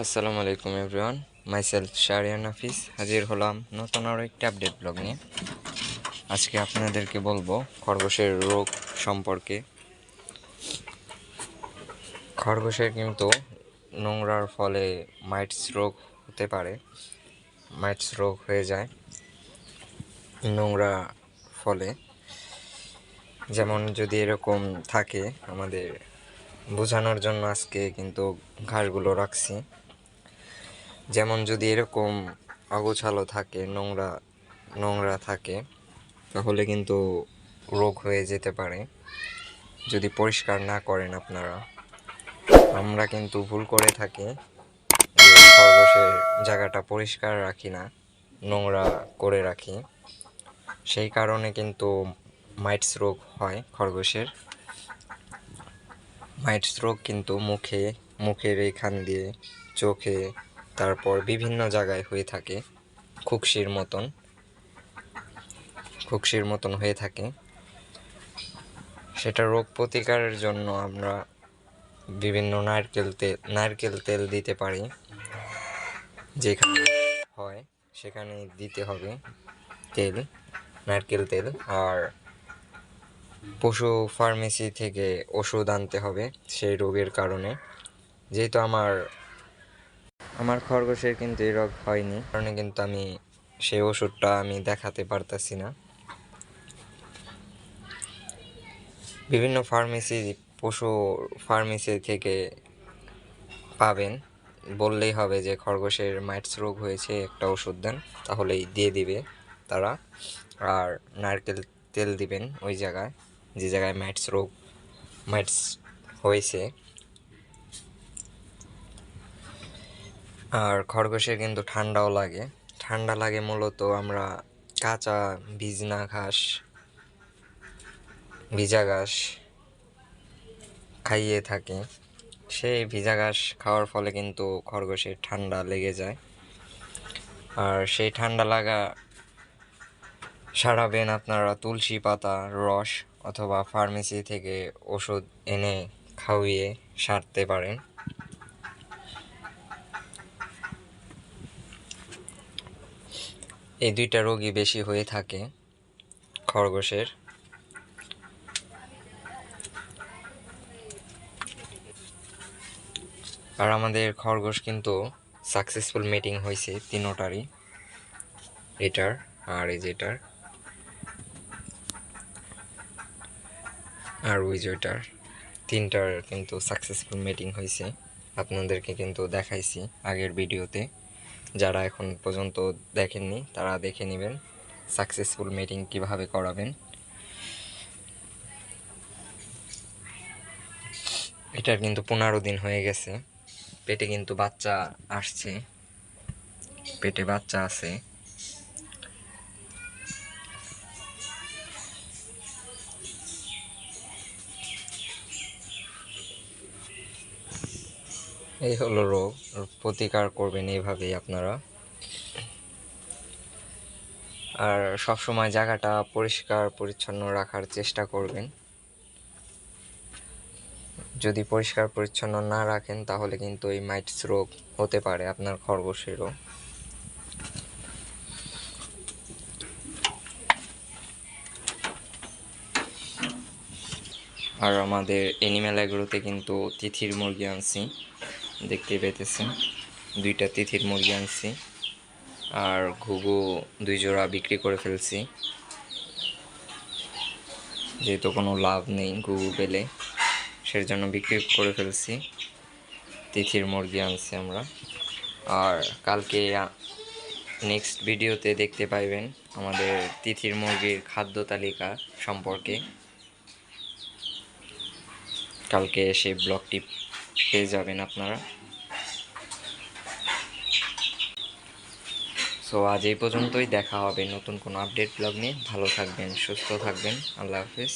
আসসালামু আলাইকুম everyone, myself Shahriar নাফিস হাজির হলাম নতুন আরও একটি আপডেট ব্লগ নিয়ে। আজকে আপনাদেরকে বলবো খরগোশের রোগ সম্পর্কে। খরগোশের কিন্তু নোংরার ফলে মাইটস রোগ হতে পারে, মাইটস রোগ হয়ে যায় নোংরা ফলে। যেমন যদি এরকম থাকে, আমাদের বোঝানোর জন্য আজকে কিন্তু ঘাসগুলো রাখছি। যেমন যদি এরকম অগোছালো থাকে, নোংরা থাকে, তাহলে কিন্তু রোগ হয়ে যেতে পারে যদি পরিষ্কার না করেন আপনারা। আমরা কিন্তু ভুল করে থাকি যে খরগোশের জায়গাটা পরিষ্কার রাখি না, নোংরা করে রাখি। সেই কারণে কিন্তু মাইটস রোগ হয় খরগোশের। মাইটস রোগ কিন্তু মুখের এইখান দিয়ে, চোখে, তারপর বিভিন্ন জায়গায় হয়ে থাকে। খুকশির মতন হয়ে থাকে। সেটা রোগ প্রতিকারের জন্য আমরা বিভিন্ন নারকেল তেল দিতে পারি। যেখানে হয় সেখানে দিতে হবে নারকেল তেল। আর পশু ফার্মেসি থেকে ওষুধ আনতে হবে সেই রোগের কারণে। যেহেতু আমার খরগোশের কিন্তু এই রোগ হয়নি, কারণে কিন্তু আমি সেই ওষুধটা দেখাতে পারতাছি না। বিভিন্ন পশু ফার্মেসি থেকে পাবেন, বললেই হবে যে খরগোশের মাইটস রোগ হয়েছে, একটা ওষুধ দেন, তাহলেই দিয়ে দিবে তারা। আর নারকেল তেল দিবেন ওই জায়গায় যে জায়গায় মাইটস হয়েছে। আর খরগোশের কিন্তু ঠান্ডা লাগে মূলত আমরা কাঁচা ভিজা ঘাস খাইয়ে থাকি। সেই ভিজা ঘাস খাওয়ার ফলে কিন্তু খরগোশের ঠান্ডা লেগে যায়। আর সেই ঠান্ডা লাগা সারাবেন আপনারা তুলসী পাতার রস অথবা ফার্মেসি থেকে ওষুধ এনে খাওয়িয়ে সারতে পারেন। এই দুইটা রোগই বেশি হয়ে থাকে খরগোশের। আর আমাদের খরগোশ কিন্তু সাকসেসফুল মিটিং হয়েছে তিনোটারই, এটার আর যেটার আর ওইটার, তিনটার কিন্তু সাকসেসফুল মিটিং হয়েছে। আপনাদেরকে কিন্তু দেখাইছি আগের ভিডিওতে। যারা এখন পর্যন্ত দেখেননি তারা দেখে নেবেন সাকসেসফুল মিটিং কিভাবে করাবেন। এটার কিন্তু 15 দিন হয়ে গেছে, পেটে কিন্তু বাচ্চা আসছে, পেটে বাচ্চা আছে। এই হলো রোগ, প্রতিকার করবেন এইভাবেই আপনারা। আর সবসময় জায়গাটা পরিষ্কার পরিচ্ছন্ন রাখার চেষ্টা করবেন। যদি পরিষ্কার পরিচ্ছন্ন না রাখেন তাহলে কিন্তু এই মাইটস রোগ হতে পারে আপনার খরগোশেরও। আর আমাদের এনিম্যাল এগ্রোতে কিন্তু তিথির মুরগি আনছি, দেখতে পেতেছেন 2টা তিথির মুরগি আনছি। আর ঘুঘু 2 জোড়া বিক্রি করে ফেলছি, যেহেতু কোনো লাভ নেই ঘুঘু পেলে, সের জন্য বিক্রি করে ফেলছি। তিথির মুরগি আনছি আমরা। আর কালকে নেক্সট ভিডিওতে দেখতে পাইবেন আমাদের তিথির মুরগির খাদ্য তালিকা সম্পর্কে। কালকে সেই ব্লগটি পেয়ে যাবেন আপনারা। সো আজ এই পর্যন্তই, দেখা হবে নতুন কোনো আপডেট ব্লগ নিয়ে। ভালো থাকবেন, সুস্থ থাকবেন, আল্লাহ হাফেজ।